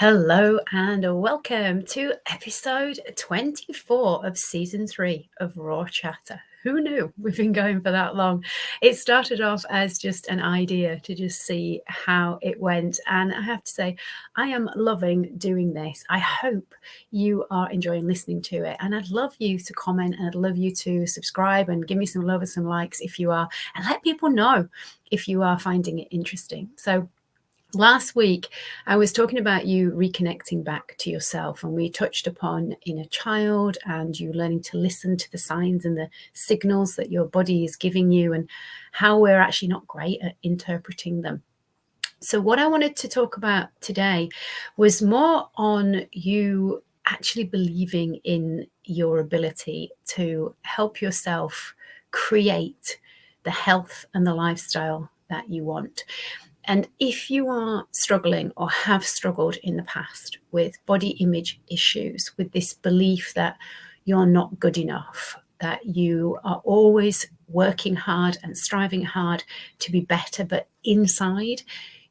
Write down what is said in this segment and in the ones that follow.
Hello and welcome to episode 24 of season 3 of Raw Chatter. Who knew we've been going for that long? It started off as just an idea to just see how it went. And I have to say, I am loving doing this. I hope you are enjoying listening to it. And I'd love you to comment and I'd love you to subscribe and give me some love and some likes if you are, and let people know if you are finding it interesting. So last week, I was talking about you reconnecting back to yourself, and we touched upon inner child and you learning to listen to the signs and the signals that your body is giving you and how we're actually not great at interpreting them. So what I wanted to talk about today was more on you actually believing in your ability to help yourself create the health and the lifestyle that you want. And if you are struggling or have struggled in the past with body image issues, with this belief that you're not good enough, that you are always working hard and striving hard to be better, but inside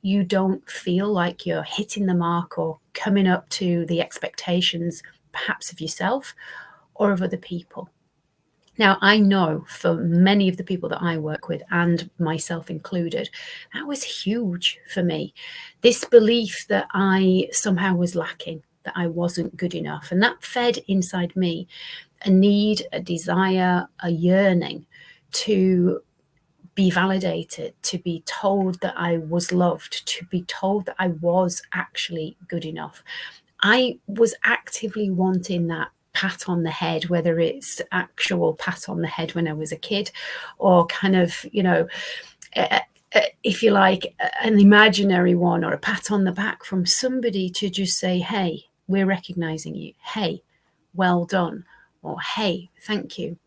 you don't feel like you're hitting the mark or coming up to the expectations, perhaps of yourself or of other people. Now, I know for many of the people that I work with, and myself included, that was huge for me. This belief that I somehow was lacking, that I wasn't good enough. And that fed inside me a need, a desire, a yearning to be validated, to be told that I was loved, to be told that I was actually good enough. I was actively wanting that pat on the head, whether it's actual pat on the head when I was a kid or kind of, if you like, an imaginary one or a pat on the back from somebody to just say, hey, we're recognizing you. Hey, well done. Or hey, thank you.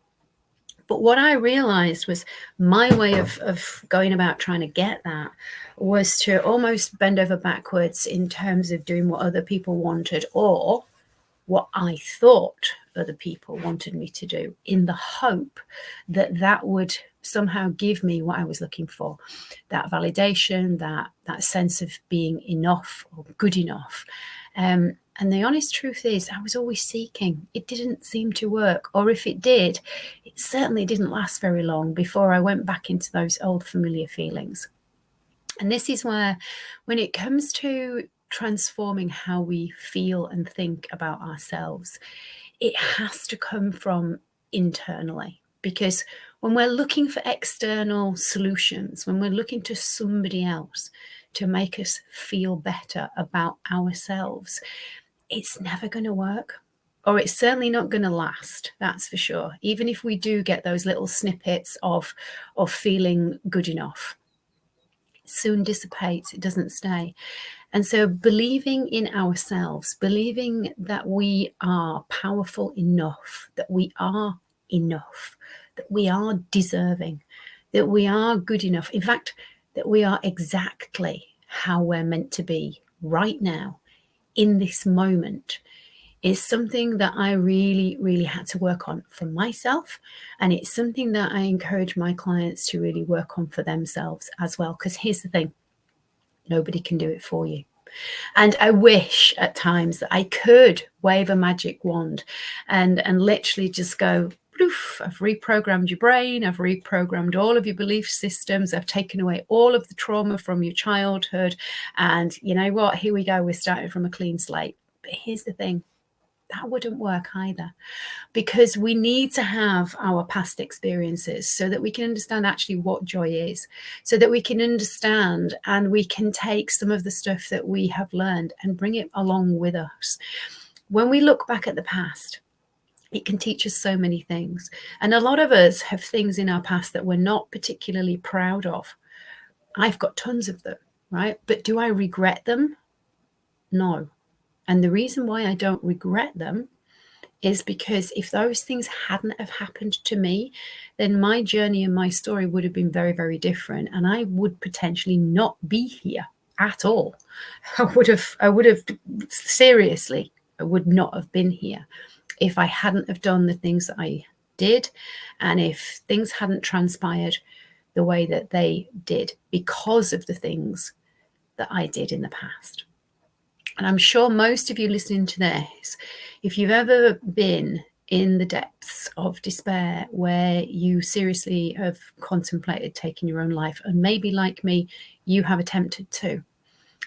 But what I realized was my way of going about trying to get that was to almost bend over backwards in terms of doing what other people wanted or what I thought other people wanted me to do, in the hope that that would somehow give me what I was looking for, that validation, that sense of being enough or good enough. And the honest truth is, I was always seeking. It didn't seem to work. Or if it did, it certainly didn't last very long before I went back into those old familiar feelings. And this is where, when it comes to transforming how we feel and think about ourselves, it has to come from internally. Because when we're looking for external solutions, when we're looking to somebody else to make us feel better about ourselves, it's never going to work, or it's certainly not going to last. That's for sure. Even if we do get those little snippets of feeling good enough, it soon dissipates. It doesn't stay. And so believing in ourselves, believing that we are powerful enough, that we are enough, that we are deserving, that we are good enough. In fact, that we are exactly how we're meant to be right now, in this moment, is something that I really, really had to work on for myself. And it's something that I encourage my clients to really work on for themselves as well. Because here's the thing, nobody can do it for you. And I wish at times that I could wave a magic wand and literally just go, poof, I've reprogrammed your brain. I've reprogrammed all of your belief systems. I've taken away all of the trauma from your childhood. And you know what? Here we go. We're starting from a clean slate. But here's the thing. That wouldn't work either, because we need to have our past experiences so that we can understand actually what joy is, so that we can understand and we can take some of the stuff that we have learned and bring it along with us. When we look back at the past, it can teach us so many things. And a lot of us have things in our past that we're not particularly proud of. I've got tons of them, right? But do I regret them? No. And the reason why I don't regret them is because if those things hadn't have happened to me, then my journey and my story would have been very, very different. And I would potentially not be here at all. I would have seriously, I would not have been here if I hadn't have done the things that I did. And if things hadn't transpired the way that they did because of the things that I did in the past. And I'm sure most of you listening to this, if you've ever been in the depths of despair where you seriously have contemplated taking your own life, and maybe like me, you have attempted to,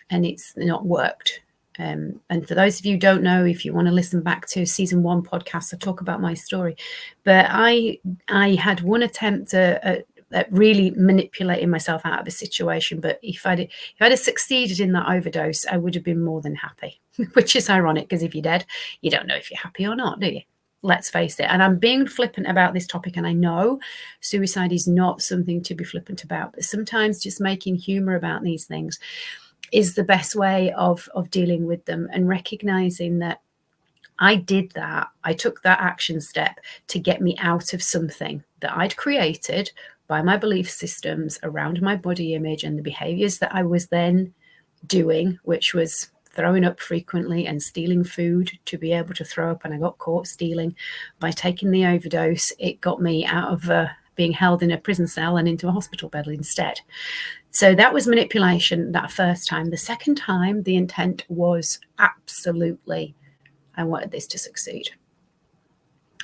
and it's not worked. And for those of you who don't know, if you want to listen back to season 1 podcast, I talk about my story. But I had one attempt at really manipulating myself out of a situation. But if I'd have succeeded in that overdose, I would have been more than happy, which is ironic because if you're dead, you don't know if you're happy or not, do you? Let's face it. And I'm being flippant about this topic. And I know suicide is not something to be flippant about, but sometimes just making humor about these things is the best way of dealing with them, and recognizing that I did that. I took that action step to get me out of something that I'd created by my belief systems around my body image and the behaviors that I was then doing, which was throwing up frequently and stealing food to be able to throw up. And I got caught stealing. By taking the overdose, it got me out of being held in a prison cell and into a hospital bed instead. So that was manipulation that first time. The second time, the intent was absolutely, I wanted this to succeed.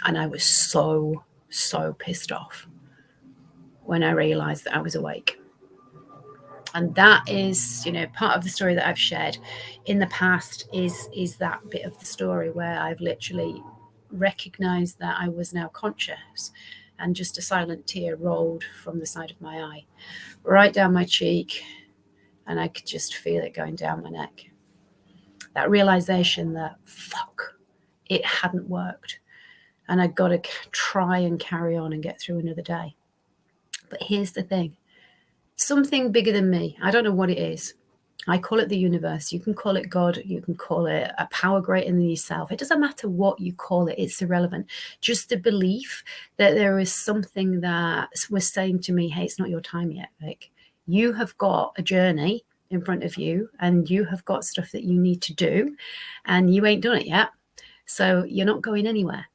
And I was so pissed off when I realized that I was awake. And that is, part of the story that I've shared in the past is that bit of the story where I've literally recognized that I was now conscious, and just a silent tear rolled from the side of my eye, right down my cheek, and I could just feel it going down my neck. That realization that, fuck, it hadn't worked, and I'd got to try and carry on and get through another day. But here's the thing. Something bigger than me, I don't know what it is. I call it the universe. You can call it God. You can call it a power greater than yourself. It doesn't matter what you call it. It's irrelevant. Just the belief that there is something that was saying to me, hey, it's not your time yet, Vic. You have got a journey in front of you, and you have got stuff that you need to do, and you ain't done it yet. So you're not going anywhere.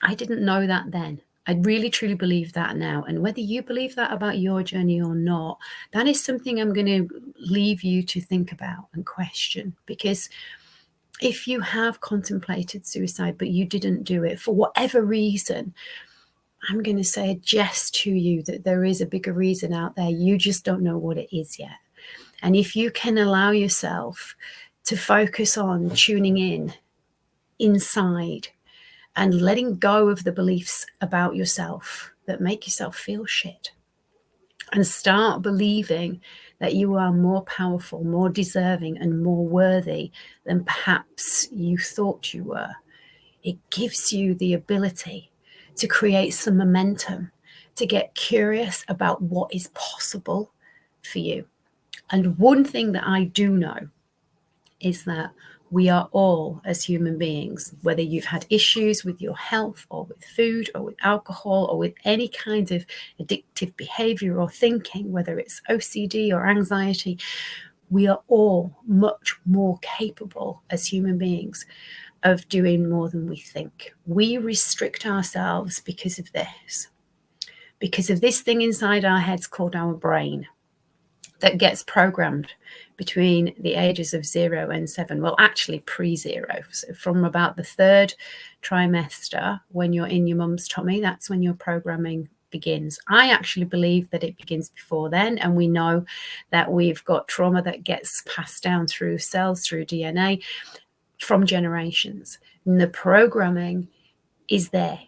I didn't know that then. I really, truly believe that now. And whether you believe that about your journey or not, that is something I'm going to leave you to think about and question. Because if you have contemplated suicide, but you didn't do it for whatever reason, I'm going to suggest to you that there is a bigger reason out there. You just don't know what it is yet. And if you can allow yourself to focus on tuning in inside and letting go of the beliefs about yourself that make yourself feel shit, and start believing that you are more powerful, more deserving, and more worthy than perhaps you thought you were, it gives you the ability to create some momentum, to get curious about what is possible for you. And one thing that I do know is that we are all, as human beings, whether you've had issues with your health or with food or with alcohol or with any kind of addictive behavior or thinking, whether it's OCD or anxiety, we are all much more capable as human beings of doing more than we think. We restrict ourselves because of this thing inside our heads called our brain, that gets programmed between the ages of 0 and 7. Well, actually pre-0. So from about the 3rd trimester, when you're in your mum's tummy, that's when your programming begins. I actually believe that it begins before then. And we know that we've got trauma that gets passed down through cells, through DNA, from generations. And the programming is there.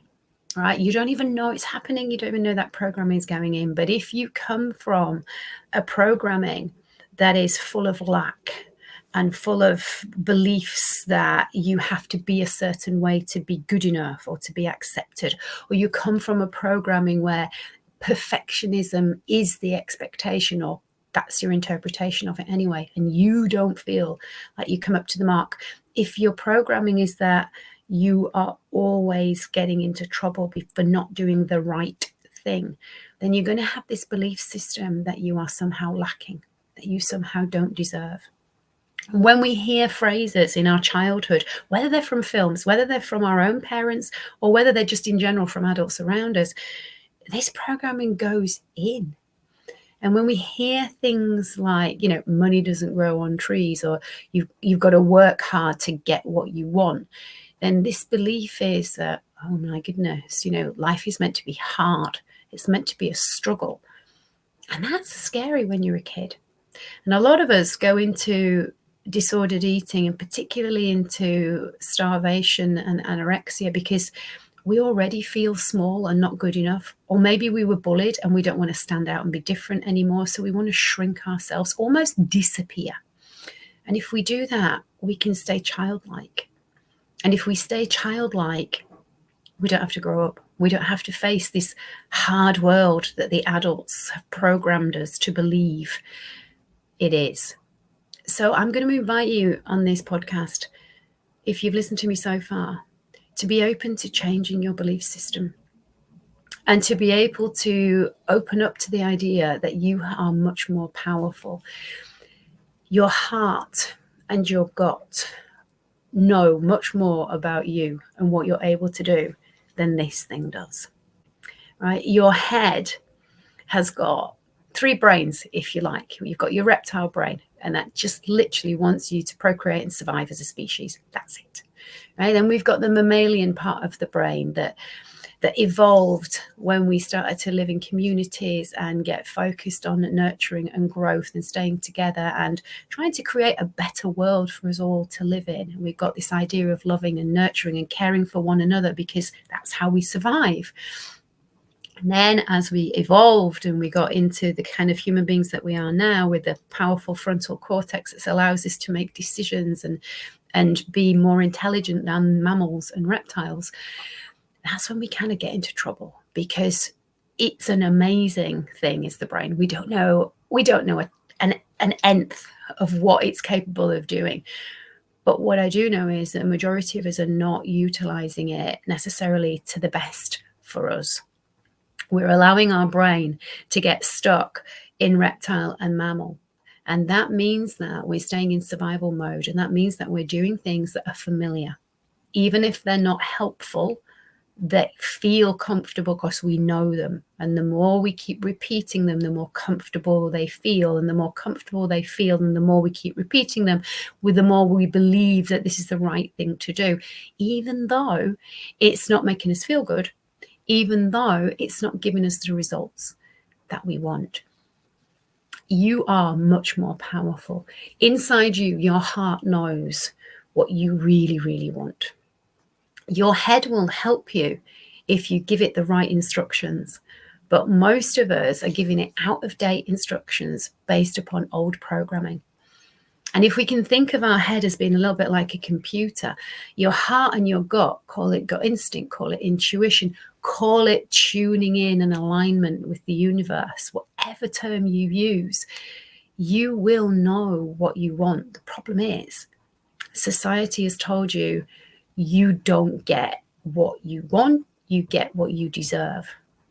Right? You don't even know it's happening. You don't even know that programming is going in. But if you come from a programming that is full of lack and full of beliefs that you have to be a certain way to be good enough or to be accepted, or you come from a programming where perfectionism is the expectation, or that's your interpretation of it anyway, and you don't feel like you come up to the mark. If your programming is that you are always getting into trouble for not doing the right thing, then you're going to have this belief system that you are somehow lacking, that you somehow don't deserve. When we hear phrases in our childhood, whether they're from films, whether they're from our own parents, or whether they're just in general from adults around us, this programming goes in. And when we hear things like, money doesn't grow on trees, or you've got to work hard to get what you want, then this belief is that, oh my goodness, life is meant to be hard. It's meant to be a struggle. And that's scary when you're a kid. And a lot of us go into disordered eating, and particularly into starvation and anorexia, because we already feel small and not good enough. Or maybe we were bullied and we don't want to stand out and be different anymore. So we want to shrink ourselves, almost disappear. And if we do that, we can stay childlike. And if we stay childlike, we don't have to grow up. We don't have to face this hard world that the adults have programmed us to believe it is. So I'm going to invite you on this podcast, if you've listened to me so far, to be open to changing your belief system, and to be able to open up to the idea that you are much more powerful. Your heart and your gut know much more about you and what you're able to do than this thing does. Right? Your head has got 3 brains, if you like. You've got your reptile brain, and that just literally wants you to procreate and survive as a species. That's it. Right? Then we've got the mammalian part of the brain that evolved when we started to live in communities and get focused on nurturing and growth and staying together and trying to create a better world for us all to live in. And we've got this idea of loving and nurturing and caring for one another, because that's how we survive. And then as we evolved and we got into the kind of human beings that we are now, with the powerful frontal cortex that allows us to make decisions and be more intelligent than mammals and reptiles, that's when we kind of get into trouble, because it's an amazing thing, is the brain. We don't know an nth of what it's capable of doing. But what I do know is that a majority of us are not utilizing it necessarily to the best for us. We're allowing our brain to get stuck in reptile and mammal. And that means that we're staying in survival mode. And that means that we're doing things that are familiar, even if they're not helpful. That feel comfortable because we know them. And the more we keep repeating them, the more comfortable they feel. And the more comfortable they feel, and the more we keep repeating them, with the more we believe that this is the right thing to do, even though it's not making us feel good, even though it's not giving us the results that we want. You are much more powerful. Inside you, your heart knows what you really, really want. Your head will help you if you give it the right instructions. But most of us are giving it out-of-date instructions based upon old programming. And if we can think of our head as being a little bit like a computer, your heart and your gut, call it gut instinct, call it intuition, call it tuning in and alignment with the universe, whatever term you use, you will know what you want. The problem is, society has told you, you don't get what you want, you get what you deserve.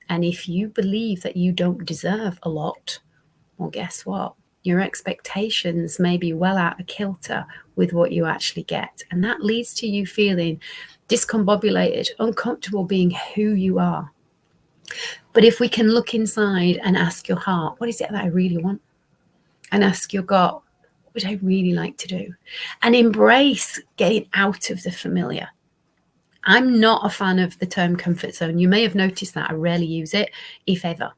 And if you believe that you don't deserve a lot, well, guess what? Your expectations may be well out of kilter with what you actually get. And that leads to you feeling discombobulated, uncomfortable being who you are. But if we can look inside and ask your heart, what is it that I really want? And ask your gut, what would I really like to do? And embrace getting out of the familiar. I'm not a fan of the term comfort zone. You may have noticed that I rarely use it, if ever.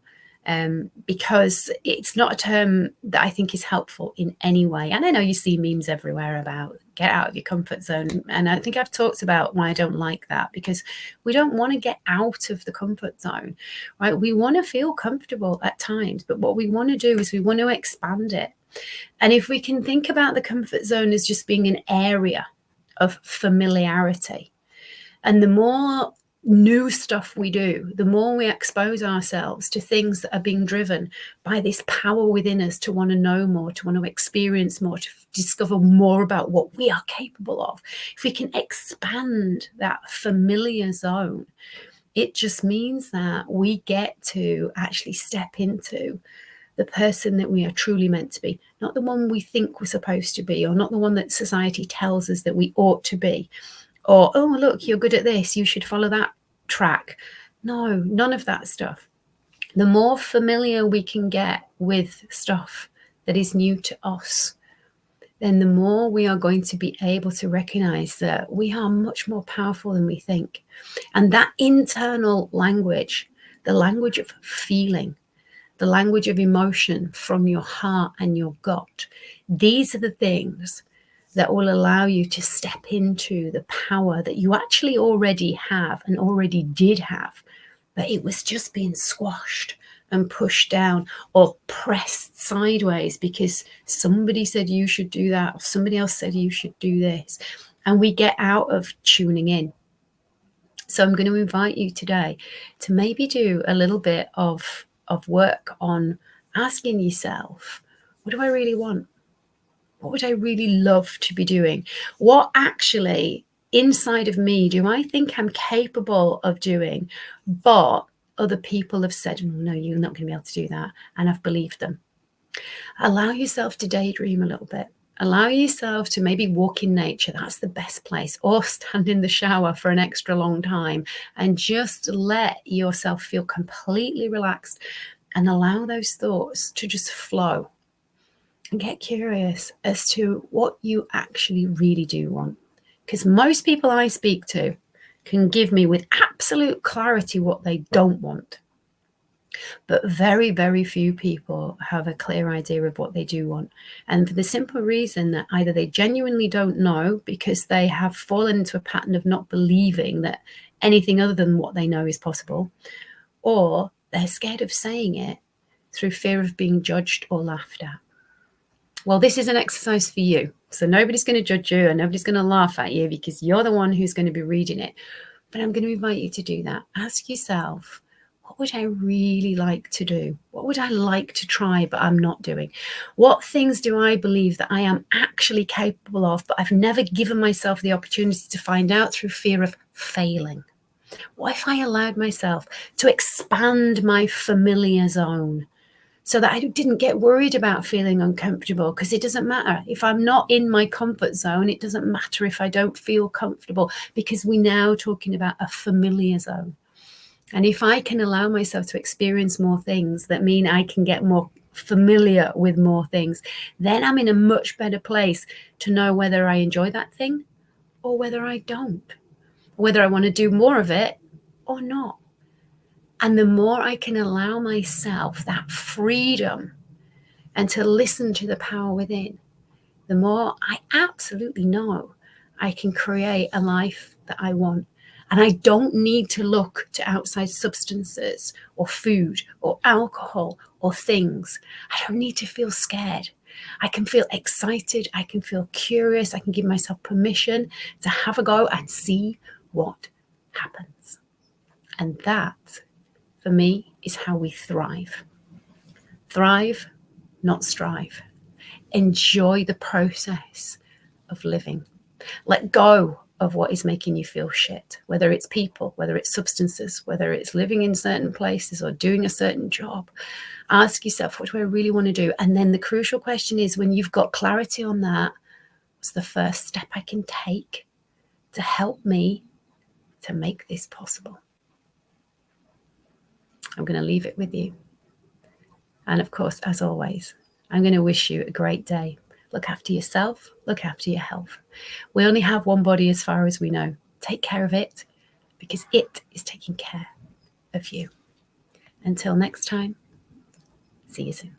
Because it's not a term that I think is helpful in any way. And I know you see memes everywhere about get out of your comfort zone. And I think I've talked about why I don't like that, because we don't want to get out of the comfort zone, right? We want to feel comfortable at times, but what we want to do is we want to expand it. And if we can think about the comfort zone as just being an area of familiarity, and the more new stuff we do, the more we expose ourselves to things that are being driven by this power within us to want to know more, to want to experience more, to discover more about what we are capable of. If we can expand that familiar zone, it just means that we get to actually step into the person that we are truly meant to be, not the one we think we're supposed to be, or not the one that society tells us that we ought to be. Or, oh, look, you're good at this, you should follow that track. No, none of that stuff. The more familiar we can get with stuff that is new to us, then the more we are going to be able to recognize that we are much more powerful than we think. And that internal language, the language of feeling, the language of emotion from your heart and your gut, these are the things that will allow you to step into the power that you actually already have and already did have, but it was just being squashed and pushed down or pressed sideways because somebody said you should do that or somebody else said you should do this. And we get out of tuning in. So I'm going to invite you today to maybe do a little bit of work on asking yourself, what do I really want? What would I really love to be doing? What actually inside of me do I think I'm capable of doing, but other people have said, no, you're not going to be able to do that, and I've believed them. Allow yourself to daydream a little bit. Allow yourself to maybe walk in nature. That's the best place. Or stand in the shower for an extra long time and just let yourself feel completely relaxed and allow those thoughts to just flow. And get curious as to what you actually really do want. Because most people I speak to can give me with absolute clarity what they don't want. But very, very few people have a clear idea of what they do want. And for the simple reason that either they genuinely don't know because they have fallen into a pattern of not believing that anything other than what they know is possible, or they're scared of saying it through fear of being judged or laughed at. Well, this is an exercise for you. So nobody's going to judge you and nobody's going to laugh at you because you're the one who's going to be reading it. But I'm going to invite you to do that. Ask yourself, what would I really like to do? What would I like to try, but I'm not doing? What things do I believe that I am actually capable of, but I've never given myself the opportunity to find out through fear of failing? What if I allowed myself to expand my familiar zone? So that I didn't get worried about feeling uncomfortable, because it doesn't matter. If I'm not in my comfort zone, it doesn't matter if I don't feel comfortable, because we're now talking about a familiar zone. And if I can allow myself to experience more things that mean I can get more familiar with more things, then I'm in a much better place to know whether I enjoy that thing or whether I don't, whether I want to do more of it or not. And the more I can allow myself that freedom and to listen to the power within, the more I absolutely know I can create a life that I want. And I don't need to look to outside substances or food or alcohol or things. I don't need to feel scared. I can feel excited. I can feel curious. I can give myself permission to have a go and see what happens. And that, for me, is how we thrive. Thrive, not strive. Enjoy the process of living. Let go of what is making you feel shit, whether it's people, whether it's substances, whether it's living in certain places or doing a certain job. Ask yourself, what do I really want to do? And then the crucial question is, when you've got clarity on that, what's the first step I can take to help me to make this possible? I'm going to leave it with you. And of course, as always, I'm going to wish you a great day. Look after yourself, look after your health. We only have one body as far as we know. Take care of it, because it is taking care of you. Until next time, see you soon.